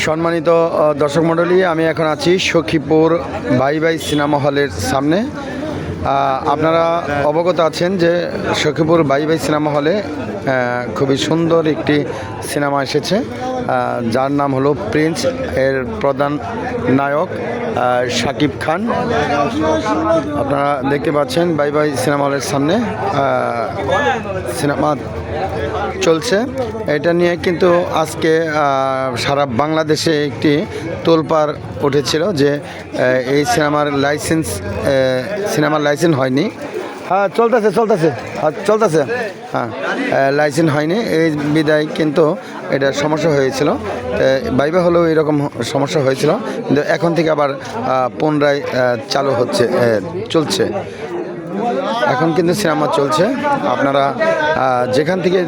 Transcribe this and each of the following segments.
সম্মানিত দর্শক মণ্ডলী, আমি এখন আছি সখীপুর ভাই ভাই সিনেমা হলের সামনে। আপনারা অবগত আছেন যে সখীপুর ভাই ভাই সিনেমা হলে খুবই সুন্দর একটি সিনেমা এসেছে, যার নাম হলো প্রিন্স। এর প্রধান নায়ক শাকিব খান। আপনারা দেখতে পাচ্ছেন ভাই ভাই সিনেমা হলের সামনে সিনেমা চলছে। এটা নিয়ে কিন্তু আজকে সারা বাংলাদেশে একটি তোলপাড় উঠেছিল যে এই সিনেমার লাইসেন্স হয়নি। হ্যাঁ, চলতেছে। হ্যাঁ, লাইসেন্স হয়নি, এই বিদায় কিন্তু এটা সমস্যা হয়েছিল। ভাইবা হলেও এরকম সমস্যা হয়েছিল, কিন্তু এখন থেকে আবার পুনরায় চালু চলছে। এখন কিন্তু সিনেমা চলছে। আপনারা যেখান থেকে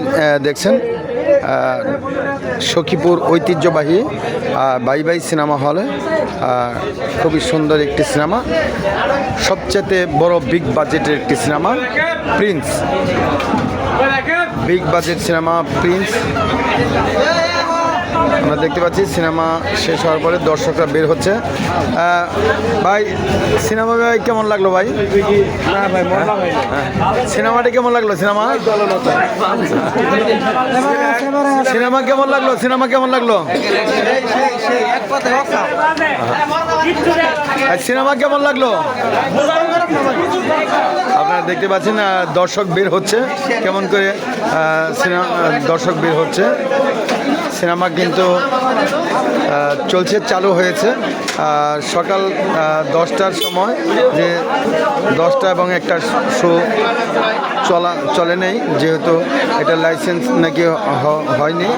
দেখছেন সখীপুর ঐতিহ্যবাহী ভাই ভাই সিনেমা হলে খুবই সুন্দর একটি সিনেমা, সবচেয়ে বড় বিগ বাজেটের একটি cinema Prince. Big budget cinema Prince. আমরা দেখতে পাচ্ছি সিনেমা শেষ হওয়ার পরে দর্শকরা বের হচ্ছে। ভাই, সিনেমা ভাই কেমন লাগলো ভাই? সিনেমাটি কেমন লাগলো? সিনেমা কেমন লাগলো? সিনেমা কেমন লাগলো? সিনেমা কেমন লাগলো? আপনারা দেখতে পাচ্ছেন দর্শক বের হচ্ছে, কেমন করে দর্শক বের হচ্ছে। সিনেমা কিন্তু চলছে, চালু হয়েছে সকাল 10টার সময়, যে 10টা এবং একটা শো চলে নেই, যেহেতু এটা লাইসেন্স নাকি হয়নি,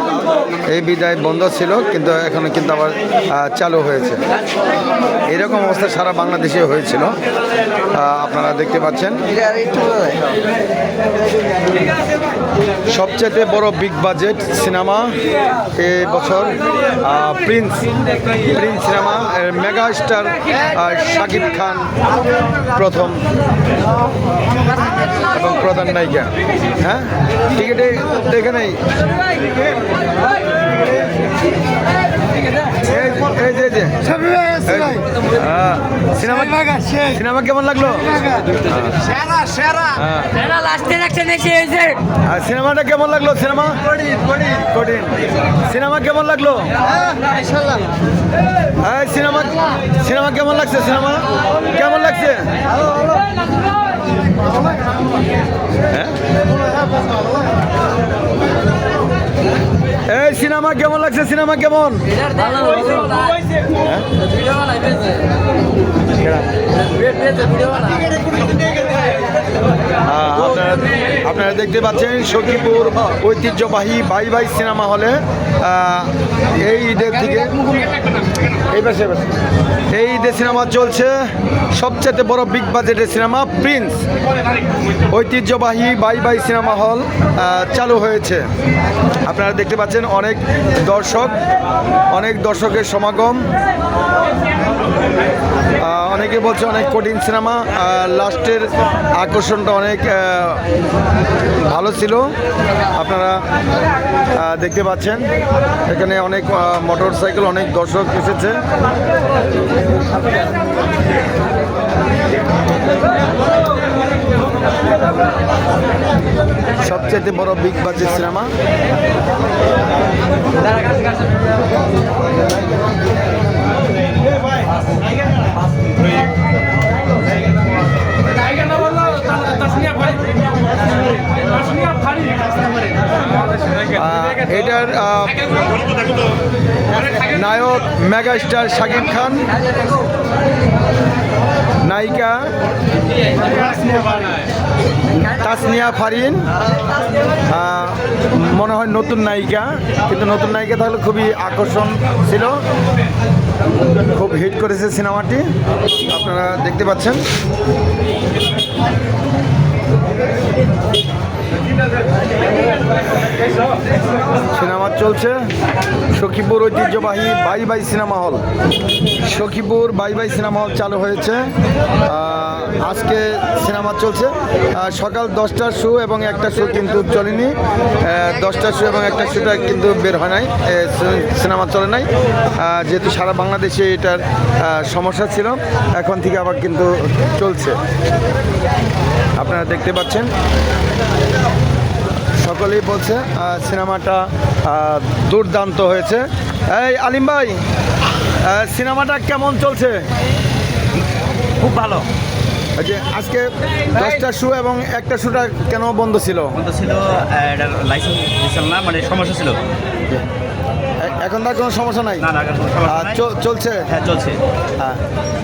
এই বিদায় বন্ধ ছিল, কিন্তু এখন কিন্তু আবার চালু হয়েছে। এরকম অবস্থা সারা বাংলাদেশে হয়েছিল, আপনারা দেখতে পাচ্ছেন। সবচেয়ে বড় বিগ বাজেট সিনেমা এবছর prince cinema. Mega star Shakib Khan প্রথম এবং প্রধান নায়িকা। হ্যাঁ, টিকিটে দেখে নেই। সিনেমা কেমন লাগলো? সিনেমাটা কেমন লাগলো? সিনেমা কেমন লাগলো? সিনেমা কেমন লাগছে? সিনেমা কেমন লাগছে? এই সিনেমা কেমন লাগছে? সিনেমা কেমন? আপনারা দেখতে পাচ্ছেন সখীপুর ঐতিহ্যবাহী ভাই ভাই সিনেমা হলে এই ঈদের থেকে এই ঈদের সিনেমা চলছে। সবচেয়ে বড় বিগ বাজেটের সিনেমা প্রিন্স। ঐতিহ্যবাহী ভাই ভাই সিনেমা হল চালু হয়েছে। আপনারা দেখতে পাচ্ছেন অনেক দর্শকের সমাগম। অনেকে বলছে অনেক কঠিন সিনেমা, লাস্টের আকর্ষণটা অনেক ভালো ছিল। আপনারা দেখতে পাচ্ছেন এখানে অনেক মোটর সাইকেল, অনেক দর্শক এসেছে। সবচেয়ে বড় বিগ বাজেট সিনেমা। এটার নায়ক মেগা স্টার শাকিব খান, নায়িকা তাসনিয়া ফারিন। মনে হয় নতুন নায়িকা, কিন্তু নতুন নায়িকা তাহলে খুবই আকর্ষণ ছিল, খুব হিট করেছে সিনেমাটি। আপনারা দেখতে পাচ্ছেন। সিনেমা চলছে সখীপুর ঐতিহ্যবাহী bye bye cinema hall. Sakhipur bye bye cinema hall চালু হয়েছে। আজকে সিনেমা চলছে সকাল 10টার শো এবং একটা শো কিন্তু চলেনি। 10টার শো এবং একটা শোটা কিন্তু বের হয় নাই, সিনেমা চলে নাই, যেহেতু সারা বাংলাদেশে এটার সমস্যা ছিল। এখন থেকে আবার কিন্তু চলছে, আপনারা দেখতে পাচ্ছেন। সকলেই বলছে সিনেমাটা দুর্দান্ত হয়েছে। এই আলিম ভাই, সিনেমাটা কেমন চলছে? খুব ভালো। যে আজকে 10টা শো এবং একটা শোটা কেন বন্ধ ছিল? বন্ধ ছিল, এটার লাইসেন্স দিচ্ছিল না, মানে সমস্যা ছিল। এখন তার কোনো সমস্যা নাই? না না, কোনো সমস্যা নাই। চলছে? হ্যাঁ চলছে।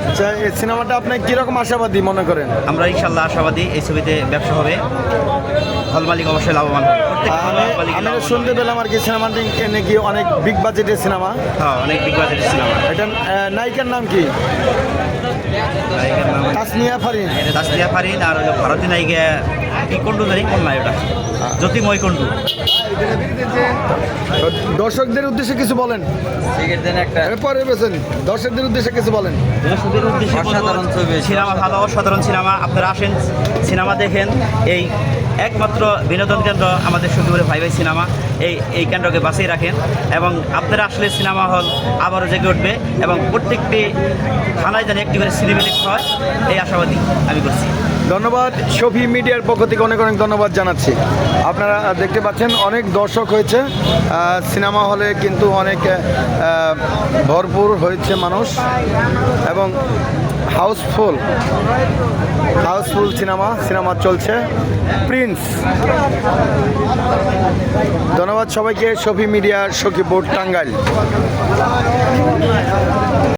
আচ্ছা, এই সিনেমাটা আপনি কীরকম আশাবাদী মনে করেন? আমরা ইনশাল্লাহ আশাবাদী এই ছবিতে ব্যবসা হবে, হল মালিক অবশ্যই লাভবান হবে। আমি শুনতে পেলাম আর কি সিনেমাটি নাকি অনেক বিগ বাজেটের সিনেমা। হ্যাঁ, অনেক বিগ বাজেটের সিনেমা। এটা নায়িকার নাম কি? নায়িকার নাম তাসনিয়া ফারিন। তাসনিয়া ফারিন, আর হলো ভারতীয় নায়িকা কি কুন্ডু জানি, কোন নায়ক ওটা, জ্যোতিময় কুন্ডু। দর্শকদের উদ্দেশ্যে কিছু বলেন। পরে বেছেন, দর্শকদের উদ্দেশ্যে কিছু বলেন। সিনেমা ভালো, অসাধারণ সিনেমা। আপনারা আসেন, সিনেমা দেখেন। এই একমাত্র বিনোদন কেন্দ্র আমাদের সখীপুরে ভাই ভাই সিনেমা। এই কেন্দ্রকে বাঁচিয়ে রাখেন এবং আপনারা আসলে সিনেমা হল আবারও জেগে উঠবে এবং প্রত্যেকটি থানায় যেন একটি করে সিনেমেটিক্স হয়, এই আশাবাদী আমি করছি। ধন্যবাদ। শফি মিডিয়ার পক্ষ থেকে অনেক অনেক ধন্যবাদ জানাচ্ছি। আপনারা দেখতে পাচ্ছেন অনেক দর্শক হয়েছে সিনেমা হলে, কিন্তু অনেক ভরপুর হয়েছে মানুষ এবং হাউসফুল সিনেমা চলছে। প্রিন্স। ধন্যবাদ সবাইকে। শফি মিডিয়া, সখীপুর, টাঙ্গাইল।